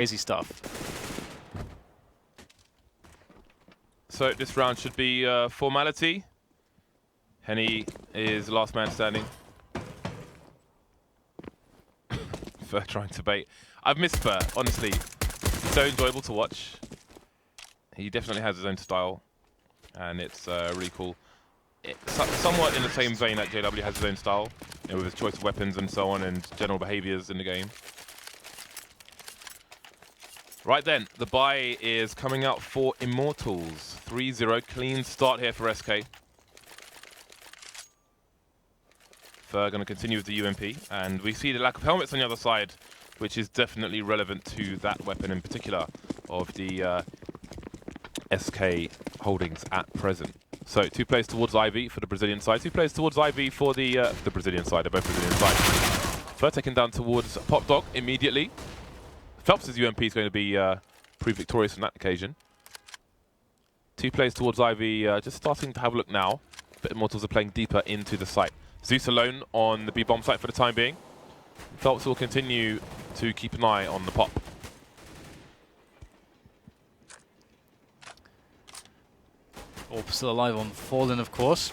Crazy stuff. So this round should be formality. Henny is last man standing. Fur trying to bait. I've missed Fur, honestly. He's so enjoyable to watch. He definitely has his own style, and it's really cool. It's somewhat in the same vein that JW has his own style, you know, with his choice of weapons and so on, and general behaviors in the game. Right then, the buy is coming out for Immortals. 3-0, clean start here for SK. Fur going to continue with the UMP, and we see the lack of helmets on the other side, which is definitely relevant to that weapon in particular of the SK holdings at present. So 2 players towards Ivy for the Brazilian side, 2 players towards Ivy for the Brazilian side, they're both Brazilian side. Fur taken down towards Pop Dog immediately. Felps' UMP is going to be prove victorious on that occasion. 2 players towards Ivy, just starting to have a look now, but Immortals are playing deeper into the site. Zeus alone on the B-bomb site for the time being. Felps will continue to keep an eye on the pop. Orb still alive on Fallen, of course.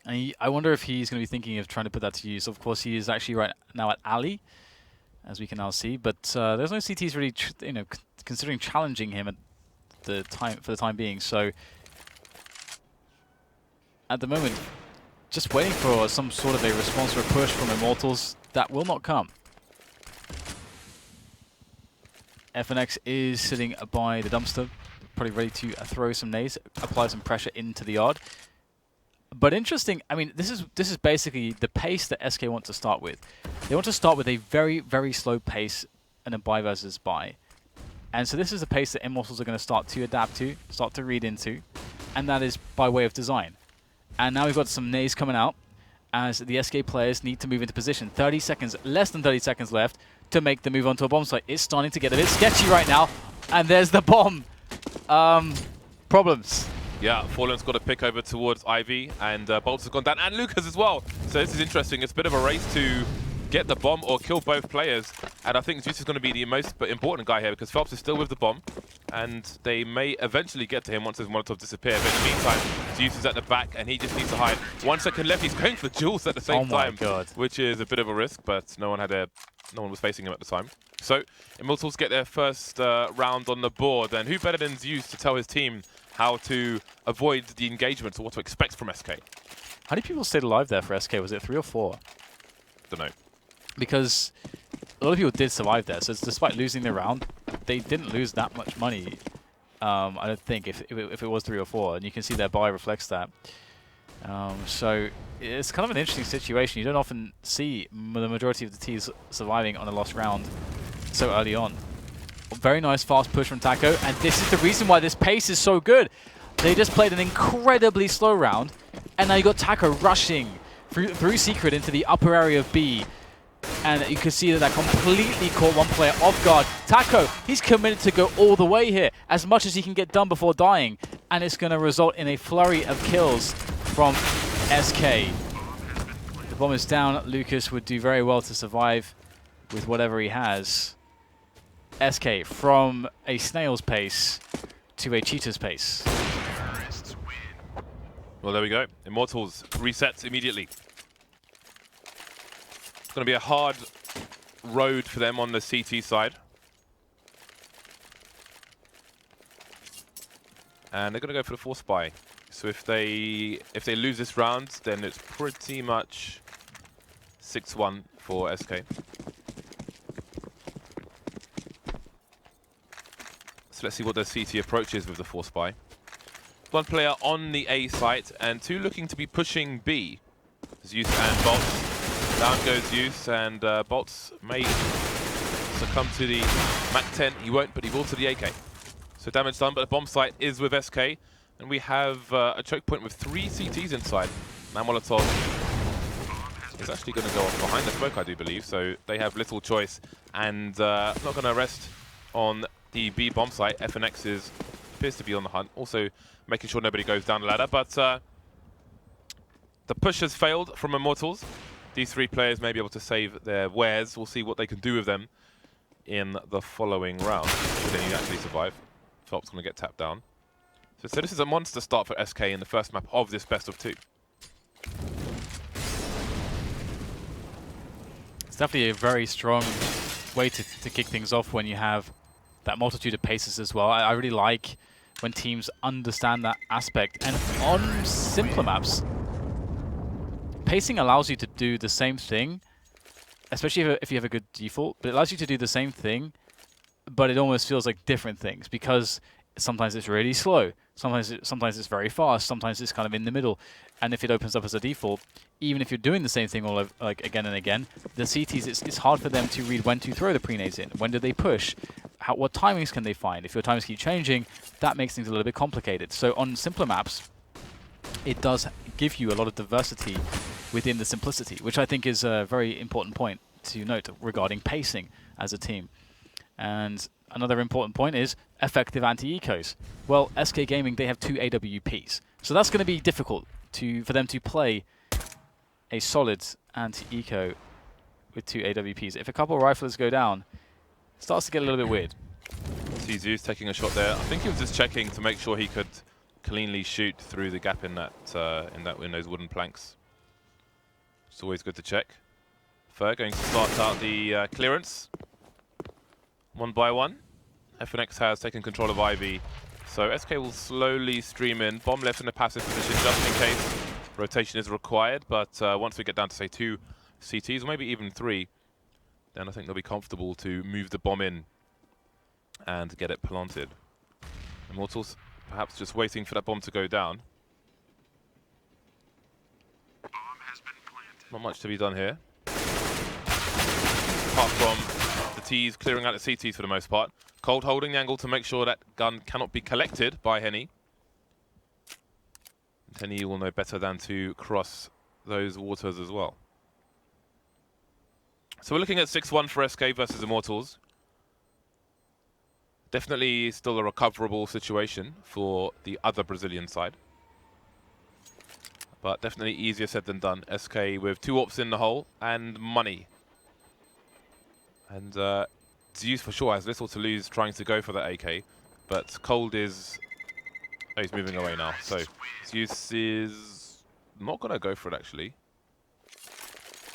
And I wonder if he's going to be thinking of trying to put that to use. Of course, he is actually right now at Ali, as we can now see. But there's no CTs really, considering challenging him at the time for the time being. So at the moment, just waiting for some sort of a response or a push from Immortals that will not come. FNX is sitting by the dumpster, probably ready to throw some nades, apply some pressure into the yard. But interesting, I mean, this is basically the pace that SK want to start with. They want to start with a very, very slow pace and a buy versus buy. And so this is the pace that Immortals are going to start to adapt to, start to read into, and that is by way of design. And now we've got some nades coming out as the SK players need to move into position. 30 seconds, less than 30 seconds left to make the move onto a bomb site. It's starting to get a bit sketchy right now. And there's the bomb. Problems. Yeah, Fallen's got a pick over towards Ivy, and boltz has gone down, and Lucas as well. So this is interesting. It's a bit of a race to get the bomb or kill both players. And I think zews is going to be the most important guy here, because Felps is still with the bomb, and they may eventually get to him once his Molotov disappears. But in the meantime, zews is at the back, and he just needs to hide. 1 second left. He's going for duels at the same time, which is a bit of a risk, but no one was facing him at the time. So Immortals get their first round on the board, and who better than zews to tell his team how to avoid the engagement or what to expect from SK? How many people stayed alive there for SK? Was it 3 or 4? Don't know. Because a lot of people did survive there, so despite losing the round, they didn't lose that much money. I don't think if it was 3 or 4, and you can see their buy reflects that. So it's kind of an interesting situation. You don't often see the majority of the teams surviving on a lost round so early on. Very nice fast push from Taco, and this is the reason why this pace is so good. They just played an incredibly slow round, and now you got Taco rushing through Secret into the upper area of B. And you can see that completely caught one player off guard. Taco, he's committed to go all the way here, as much as he can get done before dying. And it's going to result in a flurry of kills from SK. The bomb is down. Lucas would do very well to survive with whatever he has. SK from a snail's pace to a cheetah's pace. Well, there we go. Immortals resets immediately. It's going to be a hard road for them on the CT side. And they're going to go for the force buy. So if they lose this round, then it's pretty much 6-1 for SK. So let's see what their CT approach is with the force buy. 1 player on the A site and 2 looking to be pushing B. Zeus and boltz. Down goes Zeus, and boltz may succumb to the MAC-10. He won't, but he will to the AK. So damage done, but the bomb site is with SK. And we have a choke point with 3 CTs inside. Now Molotov is actually going to go off behind the smoke, I do believe. So they have little choice, and not going to rest on the B bomb site. FNX appears to be on the hunt, also making sure nobody goes down the ladder. But the push has failed from Immortals. These 3 players may be able to save their wares. We'll see what they can do with them. in the following round. Should he actually survive? felps going to get tapped down. So this is a monster start for SK in the first map of this best of 2. It's definitely a very strong way to kick things off when you have that multitude of paces as well. I really like when teams understand that aspect. And on simpler maps, pacing allows you to do the same thing, especially if you have a good default, but it allows you to do the same thing, but it almost feels like different things because sometimes it's really slow, sometimes it's very fast, sometimes it's kind of in the middle. And if it opens up as a default, even if you're doing the same thing all over, like again and again, the CTs, it's hard for them to read when to throw the pre-nades in, when do they push, what timings can they find. If your timings keep changing, that makes things a little bit complicated. So on simpler maps, it does give you a lot of diversity within the simplicity, which I think is a very important point to note regarding pacing as a team. And another important point is effective anti-ecos. Well, SK Gaming, they have 2 AWPs. So that's going to be difficult for them to play a solid anti-eco with 2 AWPs. If a couple of riflers go down, it starts to get a little bit weird. zews taking a shot there. I think he was just checking to make sure he could cleanly shoot through the gap in those wooden planks. It's always good to check. Fer going to start out the clearance. 1 by 1. FNX has taken control of Ivy. So SK will slowly stream in. Bomb left in a passive position just in case rotation is required. But once we get down to, say, 2 CTs, or maybe even 3, then I think they'll be comfortable to move the bomb in and get it planted. Immortals perhaps just waiting for that bomb to go down. Not much to be done here. Apart from the T's clearing out the CTs for the most part. Cold holding the angle to make sure that gun cannot be collected by Henny. Henny will know better than to cross those waters as well. So we're looking at 6-1 for SK versus Immortals. Definitely still a recoverable situation for the other Brazilian side. But definitely easier said than done. SK with 2 ops in the hole and money. And zews for sure has little to lose trying to go for that AK. But Cold is... Oh, he's moving away now. So zews is not going to go for it, actually.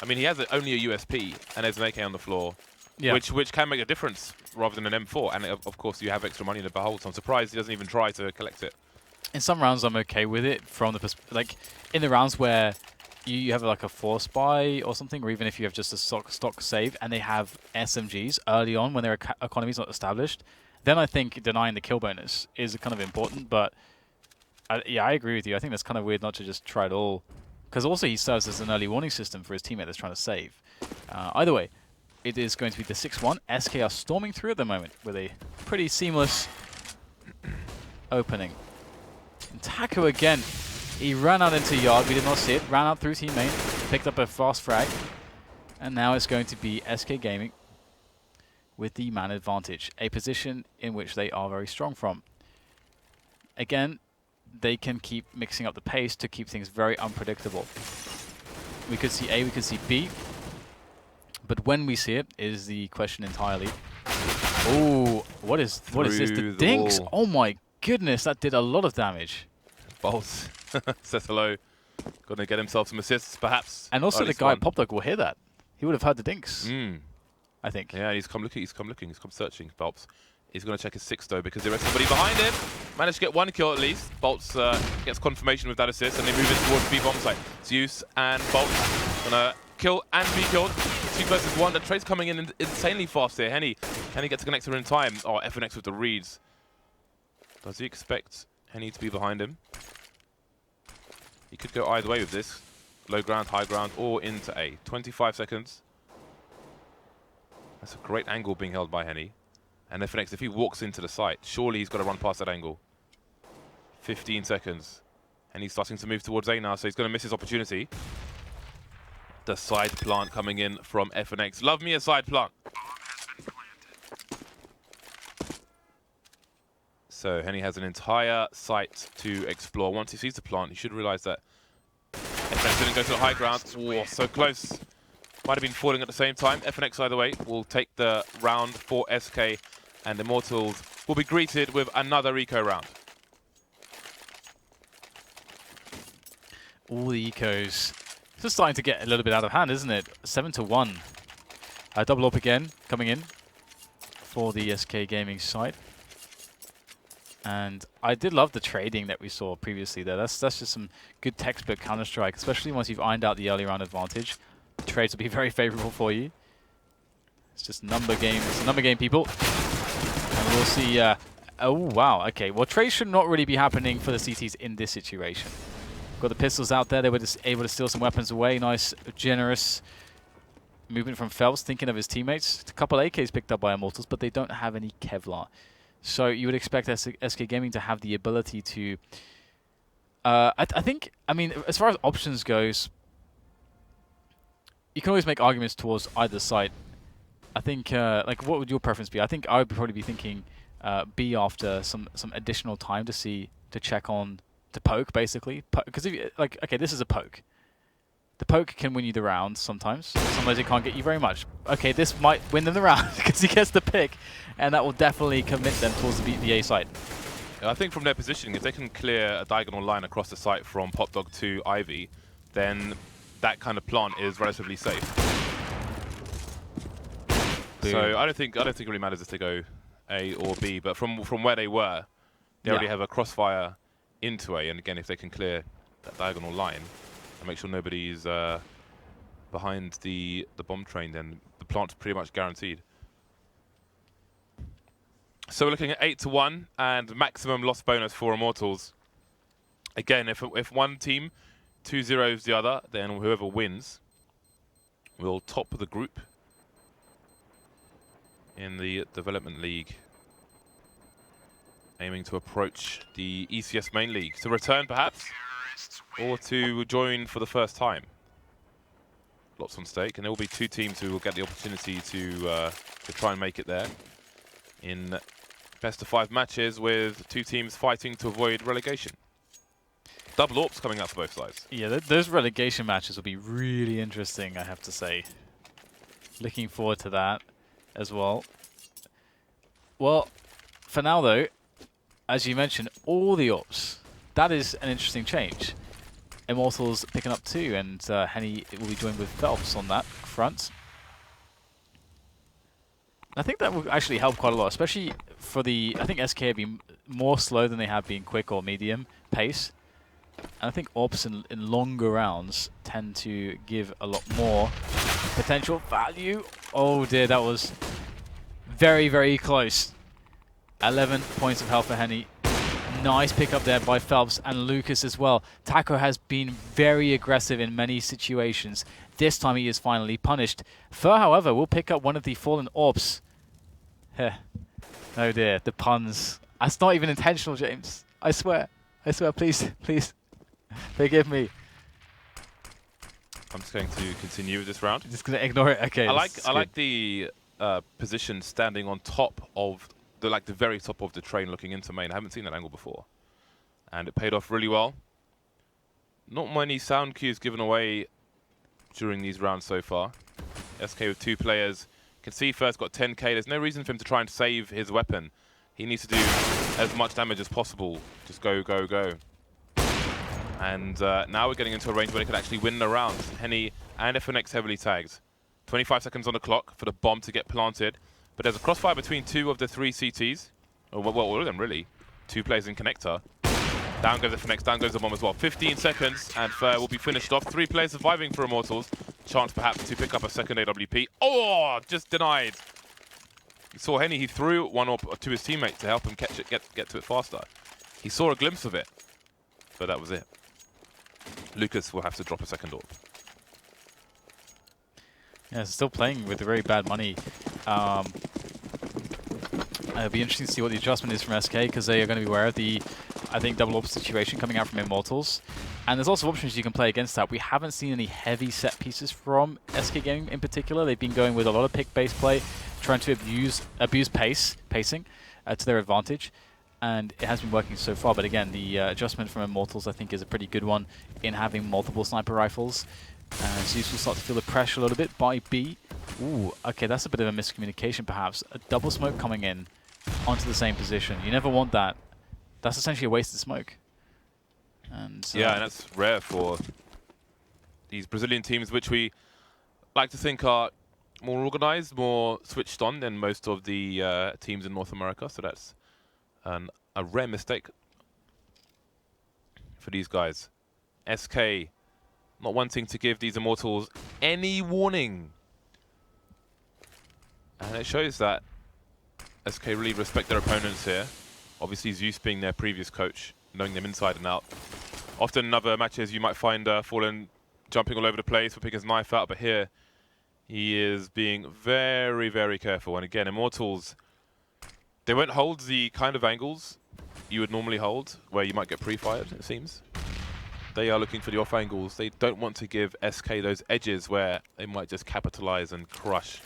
I mean, he has only a USP and there's an AK on the floor, yeah, which can make a difference rather than an M4. And of course, you have extra money in the behold. So I'm surprised he doesn't even try to collect it. In some rounds, I'm okay with it from the like in the rounds where you have like a force buy or something, or even if you have just a stock save and they have SMGs early on when their economy is not established, then I think denying the kill bonus is kind of important. But yeah, I agree with you. I think that's kind of weird not to just try it all, because also he serves as an early warning system for his teammate that's trying to save. Either way, it is going to be the 6-1. SK are storming through at the moment with a pretty seamless opening. And Taco again. He ran out into yard, we did not see it, ran out through teammate, picked up a fast frag, and now it's going to be SK Gaming with the man advantage, a position in which they are very strong from. Again, they can keep mixing up the pace to keep things very unpredictable. We could see A, we could see B, but when we see it is the question entirely. Oh, what is this? The dinks! Oh my goodness, that did a lot of damage. boltz says hello. Going to get himself some assists, perhaps. And also the guy at Popdog will hear that. He would have heard the dinks, I think. Yeah, he's come looking, he's come searching, boltz. He's going to check his 6 though, because there is somebody behind him. Managed to get 1 kill at least. boltz gets confirmation with that assist, and they move it towards B bomb site. zews and boltz going to kill and be killed. 2 versus 1. The trade's coming in insanely fast here. Henny gets a connector in time. Oh, FNX with the reads. Does he expect Henny to be behind him? He could go either way with this. Low ground, high ground, or into A. 25 seconds. That's a great angle being held by Henny. And FNX, if he walks into the site, surely he's got to run past that angle. 15 seconds. And he's starting to move towards A now, so he's going to miss his opportunity. The side plant coming in from FNX. Love me a side plant. So Henny has an entire site to explore. Once he sees the plant, he should realize that FNX didn't go to the high ground. Oh, so close. might have been falling at the same time. FNX, either way, will take the round for SK, and Immortals will be greeted with another eco round. All the ecos. This is starting to get a little bit out of hand, isn't it? 7-1. Double up again, coming in for the SK Gaming side. And I did love the trading that we saw previously there. That's just some good textbook Counter-Strike, especially once you've ironed out the early round advantage. The trades will be very favorable for you. It's just number game. It's a number game, people. And we'll see. Oh, wow. Okay. Well, trades should not really be happening for the CTs in this situation. Got the pistols out there. They were just able to steal some weapons away. Nice, generous movement from felps, thinking of his teammates. A couple AKs picked up by Immortals, but they don't have any Kevlar. So you would expect SK Gaming to have the ability to... I think, I mean, as far as options goes, you can always make arguments towards either side. I think, like, what would your preference be? I think I would probably be thinking B after some additional time to check on, to poke, basically. Because, if you, like, okay, this is a poke. The poke can win you the round sometimes. Sometimes it can't get you very much. Okay, this might win them the round because he gets the pick, and that will definitely commit them towards the A side. I think from their positioning, if they can clear a diagonal line across the site from Pop Dog to Ivy, then that kind of plant is relatively safe. Boom. So I don't think it really matters if they go A or B, but from where they were, they already have a crossfire into A, and again, if they can clear that diagonal line and make sure nobody's behind the bomb train, then the plant's pretty much guaranteed. So we're looking at 8-1 and maximum loss bonus for Immortals. Again, if one team 2-0s the other, then whoever wins will top the group in the Development League, aiming to approach the ECS main league. To return, perhaps, or to join for the first time. Lots on stake, and there will be two teams who will get the opportunity to try and make it there in best-of-5 matches, with two teams fighting to avoid relegation. Double AWPs coming up for both sides. Yeah, those relegation matches will be really interesting, I have to say. Looking forward to that as well. Well, for now, though, as you mentioned, all the AWPs. That is an interesting change. Immortals picking up 2, and Henny will be joined with felps on that front. I think that will actually help quite a lot, especially for the... I think SK have been more slow than they have been quick or medium pace. And I think AWPs in longer rounds tend to give a lot more potential value. Oh dear, that was very, very close. 11 points of health for Henny. Nice pick up there by felps and Lucas as well. Taco has been very aggressive in many situations. This time he is finally punished. Fur, however, will pick up one of the fallen AWPs. Oh dear, the puns. That's not even intentional, James. I swear. I swear, please, please. Forgive me. I'm just going to continue with this round. Just going to ignore it? Okay. I like the position standing on top of the very top of the train looking into main. I haven't seen that angle before. And it paid off really well. Not many sound cues given away during these rounds so far. SK with 2 players. Can see first got 10k. There's no reason for him to try and save his weapon. He needs to do as much damage as possible. Just go, go, go. And now we're getting into a range where they could actually win the round. Henny and FNX heavily tagged. 25 seconds on the clock for the bomb to get planted. But there's a crossfire between 2 of the 3 CTs. Oh, well, all of them, really. 2 players in connector. Down goes the FNX, down goes the bomb as well. 15 seconds, and Fair will be finished off. 3 players surviving for Immortals. Chance perhaps to pick up a second AWP. Oh, just denied. You saw Henny, he threw one up to his teammate to help him catch it, get to it faster. He saw a glimpse of it, but that was it. Lucas will have to drop a second AWP. Yeah, still playing with very bad money. It'll be interesting to see what the adjustment is from SK, because they are going to be aware of the, I think, double AWP situation coming out from Immortals. And there's lots of options you can play against that. We haven't seen any heavy set pieces from SK Gaming in particular. They've been going with a lot of pick-based play, trying to abuse pacing to their advantage. And it has been working so far. But again, the adjustment from Immortals, I think, is a pretty good one in having multiple sniper rifles. And zews will start to feel the pressure a little bit by B. Ooh, okay, that's a bit of a miscommunication perhaps. A double smoke coming in onto the same position. You never want that. That's essentially a wasted smoke. And yeah, and that's rare for these Brazilian teams, which we like to think are more organized, more switched on than most of the teams in North America. So that's a rare mistake for these guys. SK not wanting to give these Immortals any warning. And it shows that SK really respect their opponents here. Obviously Zeus being their previous coach, knowing them inside and out. Often in other matches you might find Fallen jumping all over the place for picking his knife out, but here he is being very, very careful. And again, Immortals, they won't hold the kind of angles you would normally hold, where you might get pre-fired, it seems. They are looking for the off angles. They don't want to give SK those edges where they might just capitalize and crush.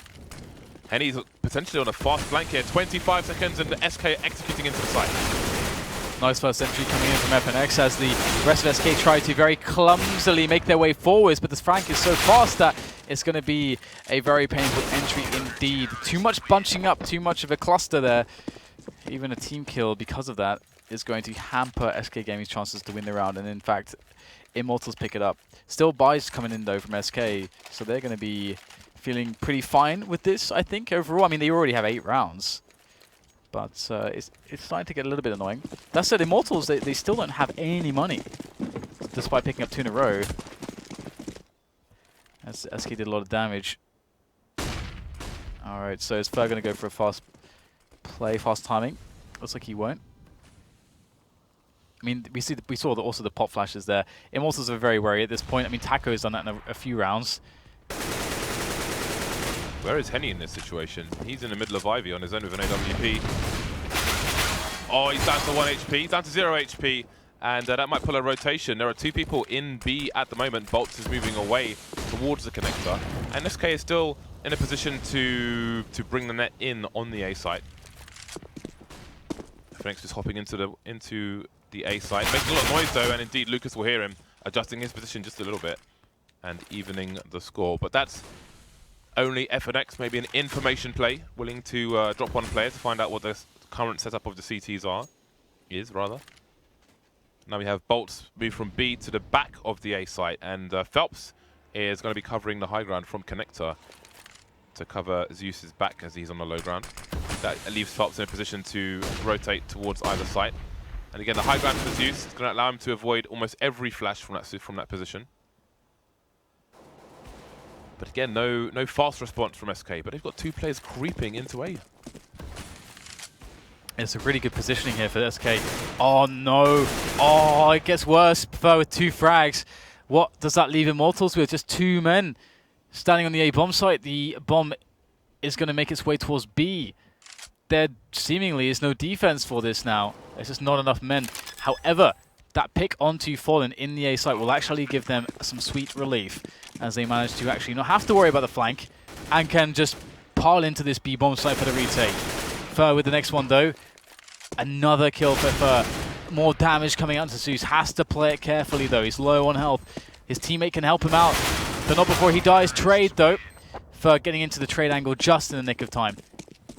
Henny's potentially on a fast flank here. 25 seconds and the SK executing into the site. Nice first entry coming in from FNX as the rest of SK try to very clumsily make their way forwards, but this flank is so fast that it's going to be a very painful entry indeed. Too much bunching up, too much of a cluster there. Even a team kill because of that is going to hamper SK Gaming's chances to win the round, and in fact, Immortals pick it up. Still buys coming in though from SK, so they're going to be feeling pretty fine with this, I think, overall. I mean, they already have 8 rounds. But it's starting to get a little bit annoying. That said, Immortals, they still don't have any money, despite picking up 2 in a row. As SK did a lot of damage. Alright, so is Fer going to go for a fast play, fast timing? Looks like he won't. I mean, we saw also the pop flashes there. Immortals are very wary at this point. I mean, Taco's done that in a few rounds. Where is Henny in this situation? He's in the middle of Ivy on his own with an AWP. Oh, he's down to 1 HP. He's down to 0 HP. And that might pull a rotation. There are 2 people in B at the moment. boltz is moving away towards the connector. And SK is still in a position to bring the net in on the A site. FNX just hopping into the A site. Making a lot of noise though, and indeed Lucas will hear him, adjusting his position just a little bit and evening the score. But that's only FNX, maybe an information play, willing to drop 1 player to find out what the current setup of the CTs is. Now we have boltz move from B to the back of the A site, and felps is going to be covering the high ground from connector to cover Zeus's back as he's on the low ground. That leaves felps in a position to rotate towards either site. And again, the high ground for Zeus is going to allow him to avoid almost every flash from that position. But again, no fast response from SK, but they've got 2 players creeping into A. It's a really good positioning here for SK. Oh no! Oh, it gets worse. Fer with 2 frags. What does that leave Immortals with? Just 2 men standing on the A bomb site. The bomb is going to make its way towards B. There seemingly is no defense for this now. There's just not enough men. However, that pick onto Fallen in the A site will actually give them some sweet relief, as they manage to actually not have to worry about the flank and can just pile into this B bomb site for the retake. Fer with the next one though. Another kill for Fer. More damage coming out to Zeus. Has to play it carefully though. He's low on health. His teammate can help him out, but not before he dies. Trade though. Fer getting into the trade angle just in the nick of time.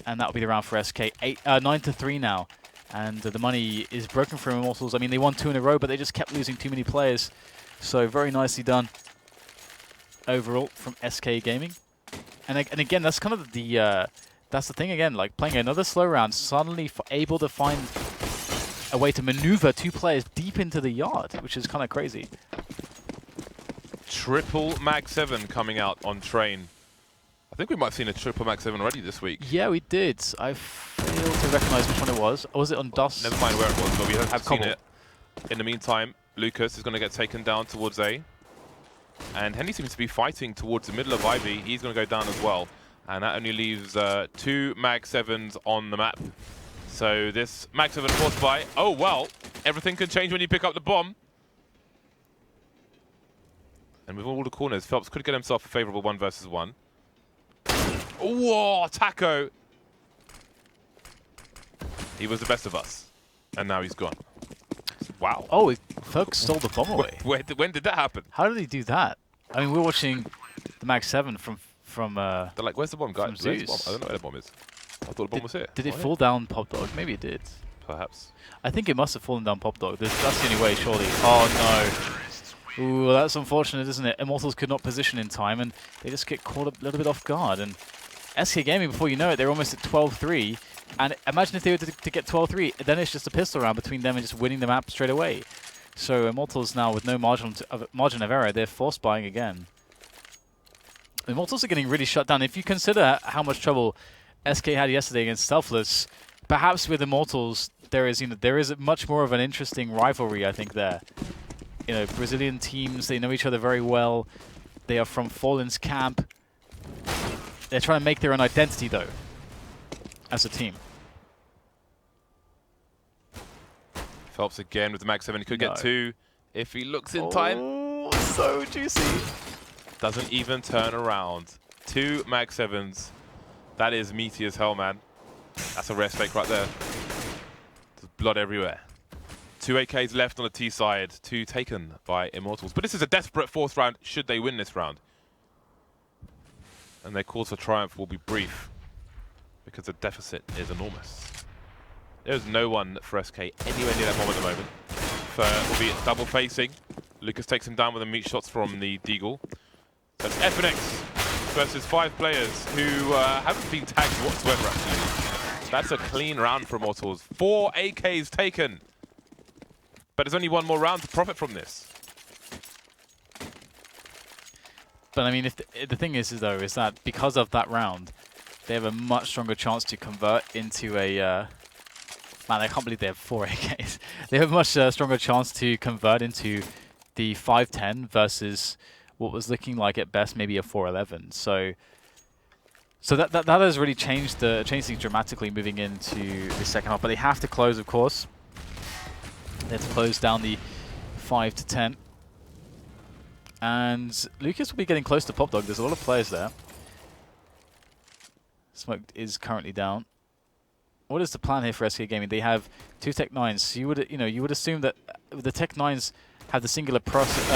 And that'll be the round for SK. 9-3 now. And the money is broken for Immortals. I mean, they won 2 in a row, but they just kept losing too many players. So very nicely done overall from SK Gaming. And again, that's kind of the that's the thing again. Like playing another slow round, suddenly able to find a way to maneuver 2 players deep into the yard, which is kind of crazy. Triple Mag 7 coming out on train. I think we might have seen a triple Mag 7 already this week. Yeah, we did. I failed to recognize which one it was. Or was it on Dust? Never mind where it was, but we have seen it. In the meantime, Lucas is going to get taken down towards A. And Henry seems to be fighting towards the middle of Ivy. He's going to go down as well. And that only leaves 2 Mag 7s on the map. So this Mag 7 forced by... Oh, well, everything can change when you pick up the bomb. And with all the corners, felps could get himself a favorable 1 versus 1. Whoa, Taco! He was the best of us. And now he's gone. Wow. Oh, folks stole the bomb away. When did that happen? How did he do that? I mean, we're watching the Mag 7 from They're like, where's the bomb, guys? Where's the bomb? Zeus. I don't know where the bomb is. I thought the bomb was here. Did it Oh, fall down Pop Dog? Maybe it did. Perhaps. I think it must have fallen down Pop Dog. That's the only way, surely. Oh no. Ooh, that's unfortunate, isn't it? Immortals could not position in time, and they just get caught a little bit off guard. And SK Gaming, before you know it, they're almost at 12-3. And imagine if they were to get 12-3, then it's just a pistol round between them and just winning the map straight away. So Immortals now, with no margin of error, they're force buying again. Immortals are getting really shut down. If you consider how much trouble SK had yesterday against Selfless, perhaps with Immortals, there is much more of an interesting rivalry, I think, there. Brazilian teams, they know each other very well. They are from Fallen's camp. They're trying to make their own identity, though, as a team. Felps again with the Mag 7. He could get 2 if he looks in time. Oh, so juicy. Doesn't even turn around. 2 Mag 7s. That is meaty as hell, man. That's a rare fake right there. There's blood everywhere. 2 AKs left on the T side, 2 taken by Immortals. But this is a desperate 4th round should they win this round. And their cause for triumph will be brief because the deficit is enormous. There's no one for SK anywhere near that bomb at the moment. Will be double facing. Lucas takes him down with the meat shots from the Deagle. So it's FNX versus 5 players who haven't been tagged whatsoever, actually. That's a clean round for Immortals. 4 AKs taken. But there's only one more round to profit from this. But I mean, if the thing is that because of that round, they have a much stronger chance to convert into a... man, I can't believe they have 4 AKs. They have a much stronger chance to convert into the 5-10 versus what was looking like at best maybe a 4-11. So that has really changed things dramatically moving into the second half. But they have to close, of course. They have to close down the 5-10. And Lucas will be getting close to Pop Dog. There's a lot of players there. Smoke is currently down. What is the plan here for SK Gaming? They have 2 Tech 9s. So you would assume that the Tech 9s have the singular purpose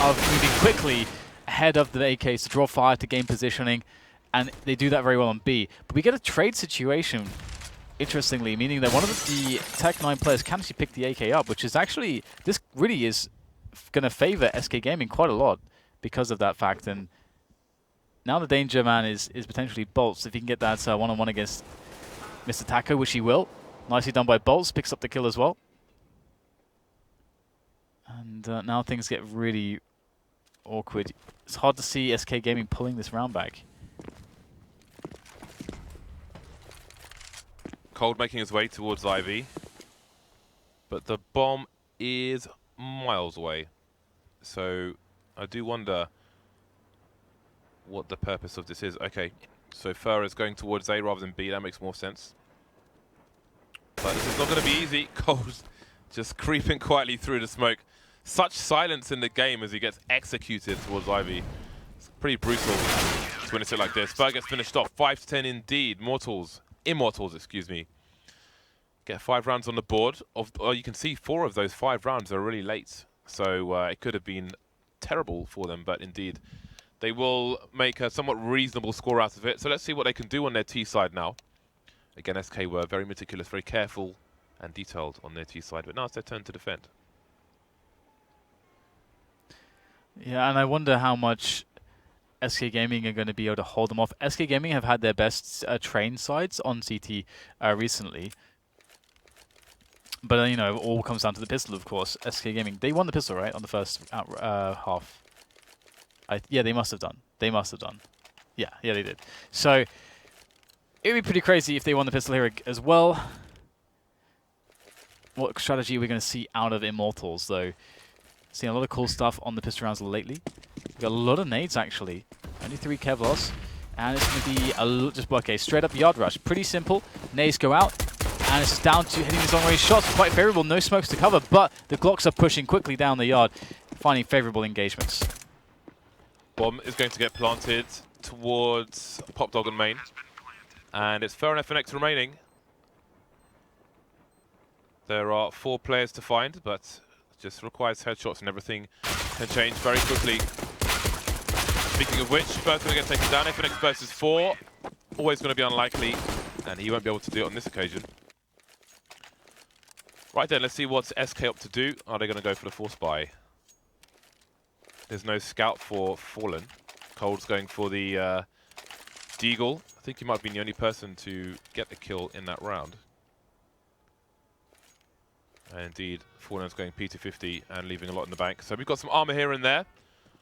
of moving quickly ahead of the AKs to draw fire, to gain positioning, and they do that very well on B. But we get a trade situation, interestingly, meaning that one of the Tech 9 players can actually pick the AK up, which is actually, this really is going to favor SK Gaming quite a lot because of that fact. And now the danger man is potentially boltz. If he can get that one-on-one against Mr. Taco, which he will. Nicely done by boltz, picks up the kill as well. And now things get really awkward. It's hard to see SK Gaming pulling this round back. Cold making his way towards Ivy. But the bomb is miles away. So I do wonder what the purpose of this is. Okay, so Fur is going towards A rather than B. That makes more sense. But this is not going to be easy. Cold just creeping quietly through the smoke. Such silence in the game as he gets executed towards Ivy. It's pretty brutal to win it like this. Fur gets finished off. 5-10 indeed. Immortals, excuse me. Get 5 rounds on the board. You can see 4 of those 5 rounds are really late. So it could have been terrible for them, but indeed they will make a somewhat reasonable score out of it. So let's see what they can do on their T side now. Again, SK were very meticulous, very careful and detailed on their T side, but now it's their turn to defend. Yeah, and I wonder how much SK Gaming are going to be able to hold them off. SK Gaming have had their best train sides on CT recently. But, it all comes down to the pistol, of course. SK Gaming, they won the pistol, right, on the first half? Yeah, they must have done. Yeah, they did. So it would be pretty crazy if they won the pistol here as well. What strategy are we going to see out of Immortals, though? Seen a lot of cool stuff on the pistol rounds lately. We've got a lot of nades, actually. Only 3 Kevlos. And it's going to be okay, straight up yard rush. Pretty simple. Nades go out. And it's just down to hitting these long-range shots. Quite favorable. No smokes to cover, but the Glocks are pushing quickly down the yard, finding favorable engagements. Bomb is going to get planted towards Pop Dog and main. And it's Fur and FNX remaining. There are 4 players to find, but just requires headshots and everything can change very quickly. Speaking of which, Burt's going to get taken down. FNX versus 4, always going to be unlikely, and he won't be able to do it on this occasion. Right then, let's see what's SK up to do. Are they going to go for the force buy? There's no scout for Fallen. Cold's going for the Deagle. I think he might have been the only person to get the kill in that round. And indeed, Fallen's going P250 and leaving a lot in the bank. So we've got some armor here and there.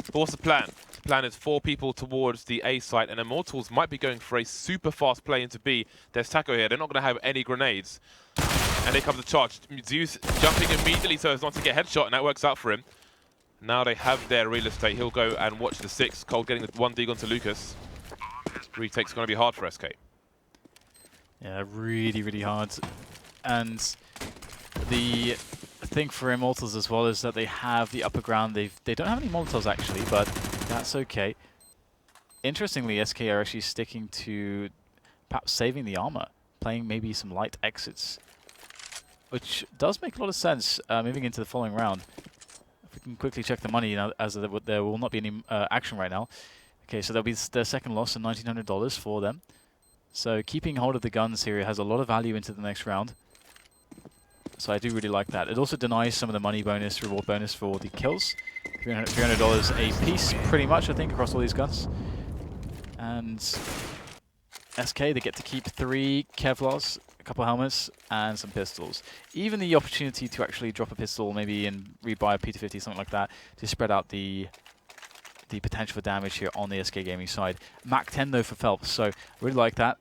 But what's the plan? The plan is 4 people towards the A site, and Immortals might be going for a super fast play into B. There's Taco here. They're not going to have any grenades. And here comes the charge. Zeus jumping immediately so as not to get headshot, and that works out for him. Now they have their real estate. He'll go and watch the 6. Cold getting the 1 dig onto Lucas. Retake's going to be hard for SK. Yeah, really, really hard. And the thing for Immortals as well is that they have the upper ground. They don't have any Molotovs actually, but that's okay. Interestingly, SK are actually sticking to perhaps saving the armor, playing maybe some light exits, which does make a lot of sense moving into the following round. If we can quickly check the money, as there will not be any action right now. Okay, so there'll be their second loss of $1,900 for them. So keeping hold of the guns here has a lot of value into the next round. So I do really like that. It also denies some of the money bonus, reward bonus for the kills. $300 a piece, pretty much, I think, across all these guns. And SK, they get to keep 3 Kevlars, a couple helmets, and some pistols. Even the opportunity to actually drop a pistol, maybe, and rebuy a P250, something like that, to spread out the potential for damage here on the SK Gaming side. Mach 10, though, for Phelps, so I really like that.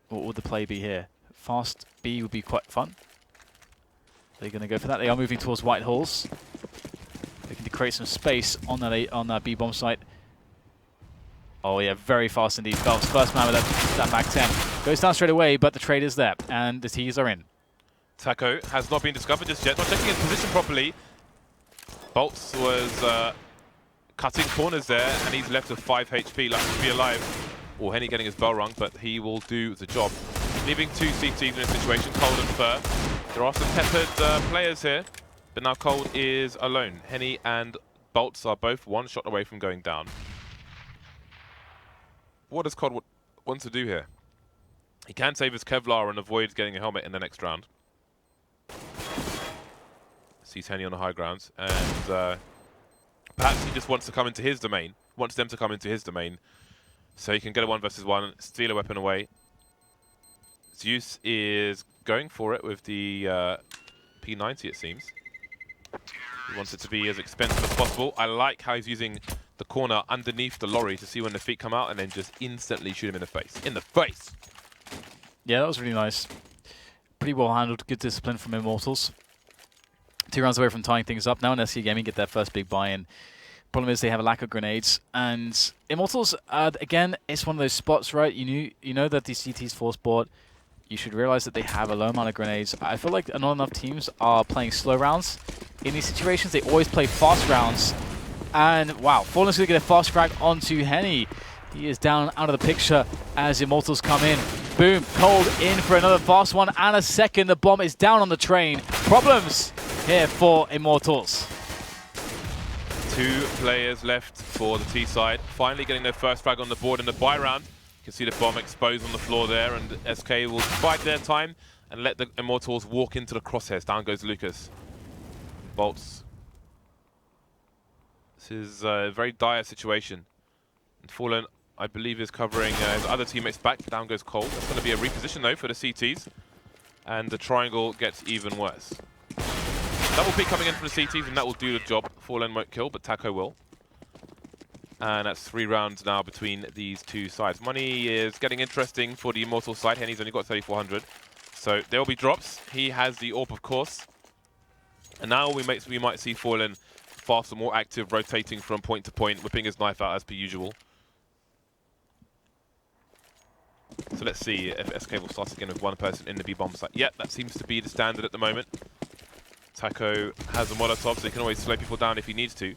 What would the play be here? Fast B would be quite fun. They're going to go for that. They are moving towards White Halls. Looking to create some space on that B bomb site. Oh yeah, very fast indeed. Phelps, first man with that Mag 10. Goes down straight away, but the trade is there, and the T's are in. Taco has not been discovered just yet. Not checking his position properly. boltz was cutting corners there, and he's left with 5 HP, lucky to be alive. Or Henny getting his bell rung, but he will do the job. Leaving 2 CTs in this situation, Cold and Fur. There are some peppered players here, but now Cold is alone. Henny and boltz are both 1 shot away from going down. What does Cold want to do here? He can save his Kevlar and avoid getting a helmet in the next round. Sees Henny on the high grounds, and perhaps he just wants to come into his domain, wants them to come into his domain, so he can get a 1 versus 1, steal a weapon away. Zeus is going for it with the P90, it seems. He wants it to be as expensive as possible. I like how he's using the corner underneath the lorry to see when the feet come out and then just instantly shoot him in the face. In the face! Yeah, that was really nice. Pretty well handled. Good discipline from Immortals. 2 rounds away from tying things up. Now SC Gaming get their first big buy-in. Problem is they have a lack of grenades. And Immortals, again, it's one of those spots, right? You know that the CT's force board. You should realize that they have a low amount of grenades. I feel like not enough teams are playing slow rounds. In these situations, they always play fast rounds. And wow, Fallen's going to get a fast frag onto Henny. He is down out of the picture as Immortals come in. Boom, Cold in for another fast one and a second. The bomb is down on the train. Problems here for Immortals. 2 players left for the T side. Finally getting their first frag on the board in the buy round. You can see the bomb exposed on the floor there, and SK will bide their time and let the Immortals walk into the crosshairs. Down goes Lucas. boltz. This is a very dire situation. And Fallen, I believe, is covering his other teammates back. Down goes Cold. That's going to be a reposition, though, for the CTs. And the triangle gets even worse. Double pick coming in for the CTs, and that will do the job. Fallen won't kill, but Taco will. And that's 3 rounds now between these 2 sides. Money is getting interesting for the Immortal side. Henny's only got 3,400. So there will be drops. He has the AWP, of course. And now we might see Fallen faster, more active, rotating from point to point, whipping his knife out as per usual. So let's see if SK will start again with 1 person in the B-bomb site. Yep, that seems to be the standard at the moment. Taco has a Molotov, so he can always slow people down if he needs to.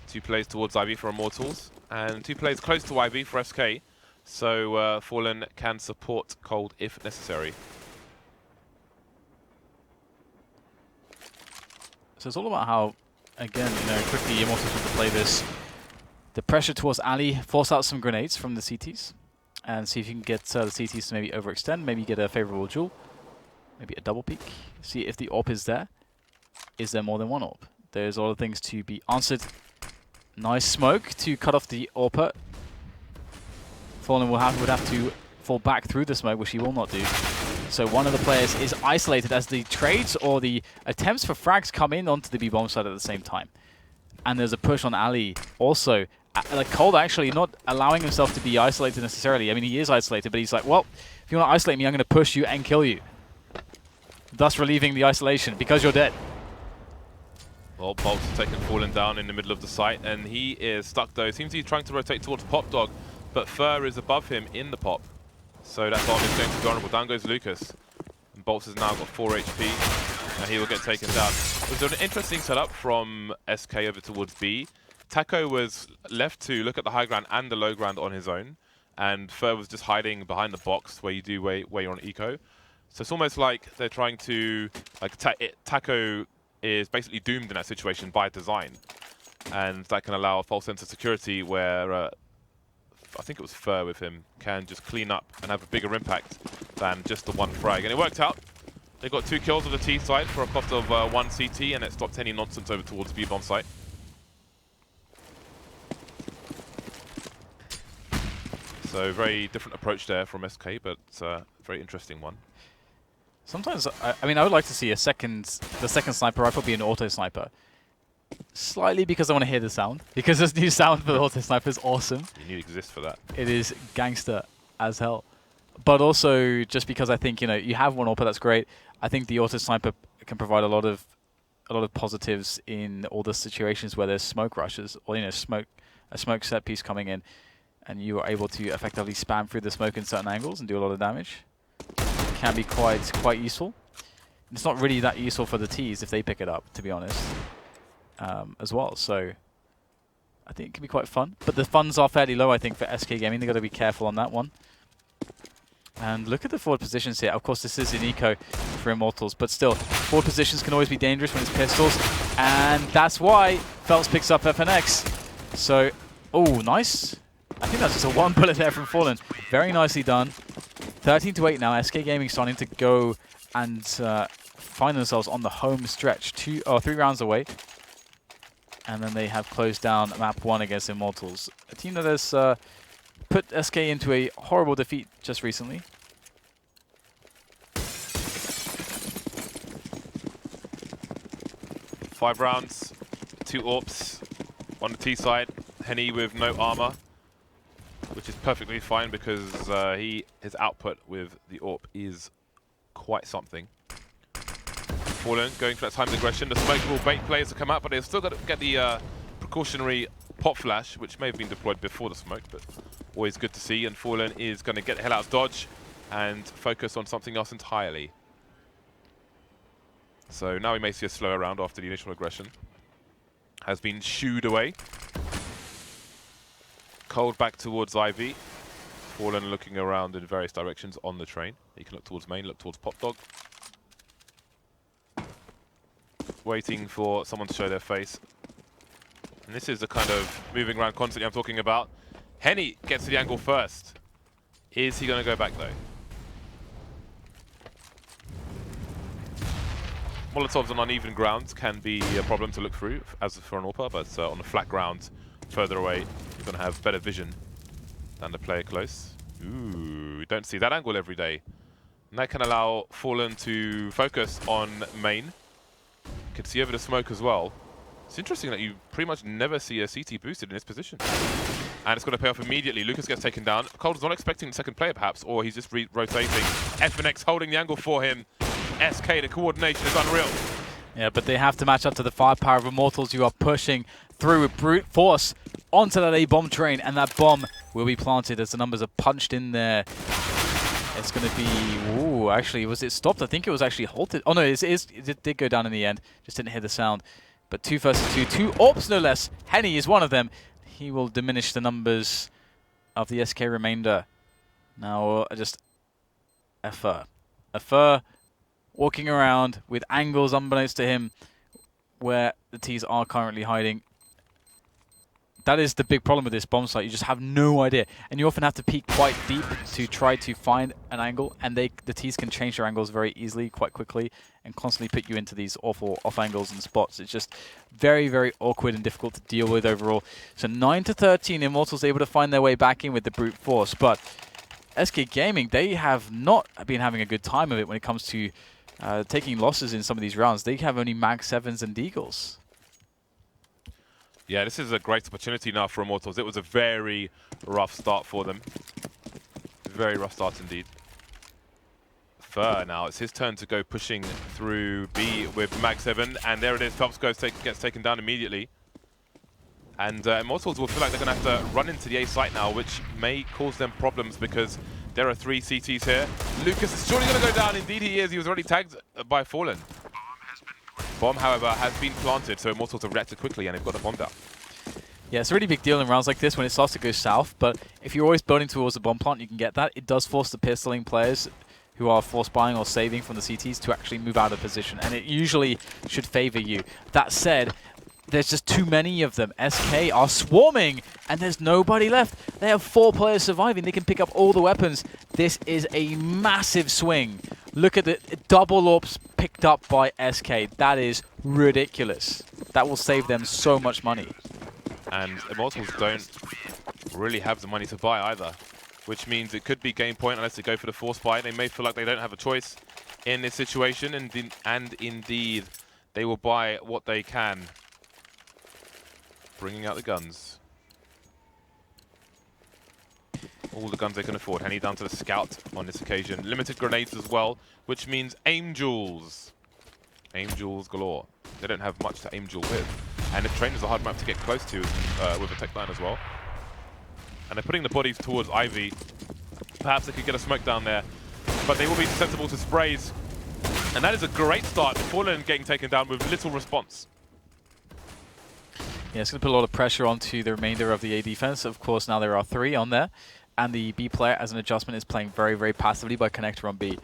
2 plays towards IV for Immortals, and 2 plays close to IV for SK, so Fallen can support Cold if necessary. So it's all about how, again, quickly Immortals want to play this. The pressure towards Ali, force out some grenades from the CTs, and see if you can get the CTs to maybe overextend, maybe get a favorable duel, maybe a double peek. See if the AWP is there. Is there more than one AWP? There's a lot of things to be answered. Nice smoke to cut off the AWPer. Fallen would have to fall back through the smoke, which he will not do. So one of the players is isolated as the trades or the attempts for frags come in onto the B-bomb side at the same time. And there's a push on Ali. Also, like Cold actually not allowing himself to be isolated necessarily. I mean, he is isolated, but he's like, well, if you want to isolate me, I'm going to push you and kill you. Thus relieving the isolation because you're dead. Well, boltz has taken Fallen down in the middle of the site, and he is stuck though. Seems he's trying to rotate towards Pop Dog, but Fur is above him in the pop. So that bomb is going to be vulnerable. Down goes Lucas. And boltz has now got 4 HP, and he will get taken down. It was an interesting setup from SK over towards B. Taco was left to look at the high ground and the low ground on his own, and Fur was just hiding behind the box where you're on eco. So it's almost like they're trying to, like, Taco is basically doomed in that situation by design, and that can allow a false sense of security where I think it was Fur with him can just clean up and have a bigger impact than just the one frag, and it worked out. They got 2 kills on the T side for a cost of 1 CT, and it stopped any nonsense over towards the B-bomb site. So very different approach there from SK, but very interesting one. Sometimes, I mean, I would like to see the second sniper rifle be an auto sniper. Slightly because I want to hear the sound. Because this new sound for the auto sniper is awesome. You need to exist for that. It is gangster as hell. But also just because I think, you have one AWPer, that's great. I think the auto sniper can provide a lot of positives in all the situations where there's smoke rushes or a smoke set piece coming in, and you are able to effectively spam through the smoke in certain angles and do a lot of damage. Can be quite useful. It's not really that useful for the Ts if they pick it up, to be honest, as well. So I think it can be quite fun. But the funds are fairly low, I think, for SK Gaming. They've got to be careful on that one. And look at the forward positions here. Of course, this is an eco for Immortals, but still, forward positions can always be dangerous when it's pistols. And that's why felps picks up FNX. So, oh, nice. I think that's just a 1 bullet there from Fallen. Very nicely done. 13-8 now. SK Gaming starting to go and find themselves on the home stretch. 3 rounds away. And then they have closed down map 1 against Immortals. A team that has put SK into a horrible defeat just recently. Five rounds, 2 AWPs on the T side. Henny with no armor, which is perfectly fine because his output with the AWP is quite something. Fallen going for that timed aggression. The smoke will bait players to come out, but they've still got to get the precautionary pop flash, which may have been deployed before the smoke, but always good to see. And Fallen is going to get the hell out of dodge and focus on something else entirely. So now we may see a slower round after the initial aggression has been shooed away. Cold back towards IV. Fallen looking around in various directions on the train. He can look towards main, look towards Pop Dog. Waiting for someone to show their face. And this is the kind of moving around constantly I'm talking about. Henny gets to the angle first. Is he going to go back though? Molotovs on uneven grounds can be a problem to look through as for an AWPer, but on a flat ground further away, you're going to have better vision than the player close. Ooh, we don't see that angle every day. And that can allow Fallen to focus on main. You can see over the smoke as well. It's interesting that you pretty much never see a CT boosted in this position. And it's going to pay off immediately. Lucas gets taken down. Cold's not expecting the second player perhaps, or he's just rotating. FNX holding the angle for him. SK, the coordination is unreal. Yeah, but they have to match up to the firepower of Immortals. You are pushing through with brute force onto that A-bomb train, and that bomb will be planted as the numbers are punched in there. It's going to be... Ooh, actually, was it stopped? I think it was actually halted. Oh, no, it did go down in the end. Just didn't hear the sound. But 2 versus 2. 2 AWPs, no less. Henny is one of them. He will diminish the numbers of the SK remainder. Now, just... A fur walking around with angles unbeknownst to him, where the T's are currently hiding. That is the big problem with this bomb site. You just have no idea. And you often have to peek quite deep to try to find an angle. And the T's can change their angles very easily, quite quickly, and constantly put you into these awful off angles and spots. It's just very, very awkward and difficult to deal with overall. So 9-13, Immortals able to find their way back in with the brute force. But SK Gaming, they have not been having a good time of it when it comes to taking losses in some of these rounds. They have only Mag 7s and Deagles. Yeah, this is a great opportunity now for Immortals. It was a very rough start for them. Very rough start indeed. Fur now, it's his turn to go pushing through B with Mag 7, and there it is, felps gets taken down immediately. And Immortals will feel like they're going to have to run into the A site now, which may cause them problems because there are 3 CTs here. Lucas is surely going to go down. Indeed he is. He was already tagged by Fallen. Bomb, however, has been planted, so Immortals have reacted quickly and they've got the bomb down. Yeah, it's a really big deal in rounds like this when it starts to go south, but if you're always building towards the bomb plant, you can get that. It does force the pistoling players who are force buying or saving from the CTs to actually move out of position, and it usually should favor you. That said, there's just too many of them. SK are swarming, and there's nobody left. They have 4 players surviving. They can pick up all the weapons. This is a massive swing. Look at the double AWPs picked up by SK. That is ridiculous. That will save them so much money. And Immortals don't really have the money to buy either, which means it could be game point unless they go for the force buy. They may feel like they don't have a choice in this situation, and indeed, they will buy what they can. Bringing out the guns. All the guns they can afford. Henny down to the scout on this occasion. Limited grenades as well, which means aim jewels. Aim jewels galore. They don't have much to aim jewel with. And the train is a hard map to get close to with a tech line as well. And they're putting the bodies towards Ivy. Perhaps they could get a smoke down there, but they will be susceptible to sprays. And that is a great start. Fallen getting taken down with little response. Yeah, it's going to put a lot of pressure onto the remainder of the A defense. Of course, now there are 3 on there. And the B player, as an adjustment, is playing very, very passively by connector on B.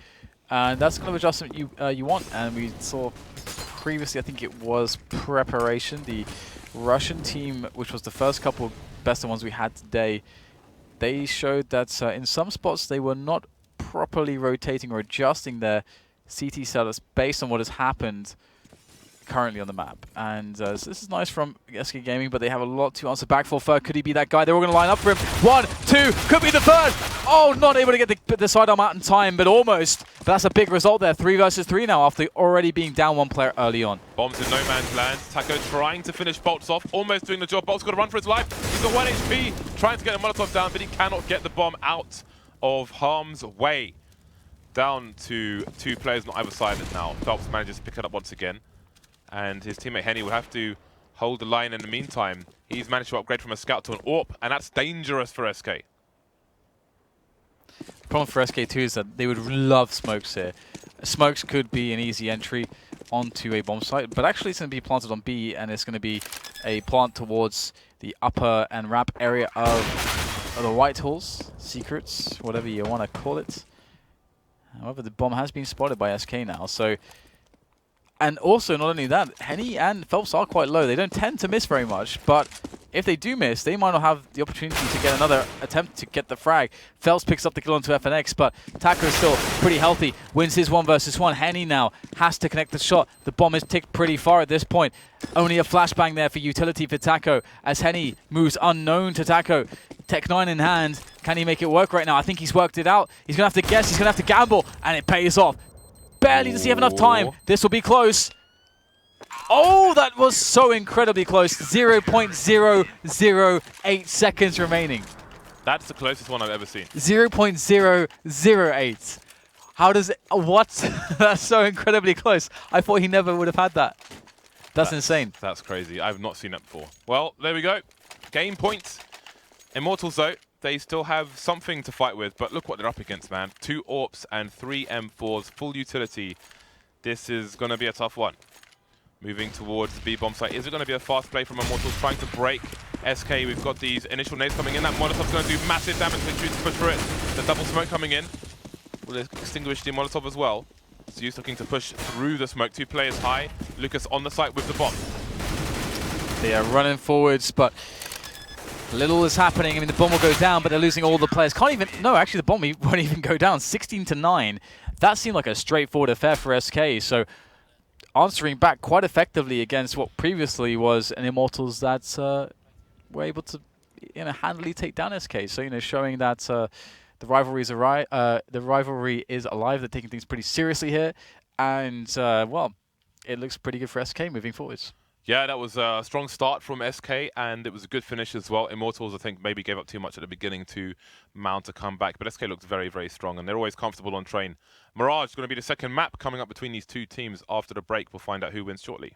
And that's the kind of adjustment you want. And we saw previously, I think it was Preparation, the Russian team, which was the first couple best of ones we had today. They showed that in some spots they were not properly rotating or adjusting their CT setups based on what has happened currently on the map. And so this is nice from SK Gaming, but they have a lot to answer back for. Third, could he be that guy? They're all going to line up for him. 1, 2, could be the third. Oh, not able to get the sidearm out in time, but almost. But that's a big result there. 3 versus 3 now after already being down 1 player early on. Bombs in no man's land. Taco trying to finish boltz off, almost doing the job. Bolt's got to run for his life. He's at 1 HP, trying to get a Molotov down, but he cannot get the bomb out of harm's way. Down to 2 players on either side now. felps manages to pick it up once again. And his teammate Henny will have to hold the line in the meantime. He's managed to upgrade from a scout to an AWP, and that's dangerous for SK. The problem for SK2 is that they would love smokes here. Smokes could be an easy entry onto a bomb site, but actually it's going to be planted on B, and it's going to be a plant towards the upper and ramp area of the White Halls, secrets, whatever you want to call it. However, the bomb has been spotted by SK now, so... And also, not only that, Henny and felps are quite low. They don't tend to miss very much, but if they do miss, they might not have the opportunity to get another attempt to get the frag. felps picks up the kill onto FNX, but Taco is still pretty healthy. Wins his 1 versus 1. Henny now has to connect the shot. The bomb is ticked pretty far at this point. Only a flashbang there for utility for Taco as Henny moves unknown to Taco. Tech 9 in hand. Can he make it work right now? I think he's worked it out. He's going to have to guess. He's going to have to gamble, and it pays off. Barely does he have enough time. This will be close. Oh, that was so incredibly close. 0.008 seconds remaining. That's the closest one I've ever seen. 0.008. How does it... What? That's so incredibly close. I thought he never would have had that. That's insane. That's crazy. I've not seen that before. Well, there we go. Game point. Immortals, though, they still have something to fight with, but look what they're up against, man. 2 AWPs and 3 M4s, full utility. This is going to be a tough one. Moving towards the B-bomb site. Is it going to be a fast play from Immortals trying to break SK? We've got these initial nades coming in. That Molotov's going to do massive damage to push through it. The double smoke coming in will extinguish the Molotov as well. Zeus looking to push through the smoke. 2 players high. Lucas on the site with the bomb. They are running forwards, but little is happening. I mean, the bomb will go down, but they're losing all the players. Can't even... No, actually, the bomb won't even go down. 16-9. That seemed like a straightforward affair for SK. So answering back quite effectively against what previously was an Immortals that were able to, handily take down SK. So, showing that the rivalry is alive. They're taking things pretty seriously here, and well, it looks pretty good for SK moving forwards. Yeah, that was a strong start from SK, and it was a good finish as well. Immortals, I think, maybe gave up too much at the beginning to mount a comeback, but SK looked very, very strong, and they're always comfortable on train. Mirage is going to be the second map coming up between these two teams after the break. We'll find out who wins shortly.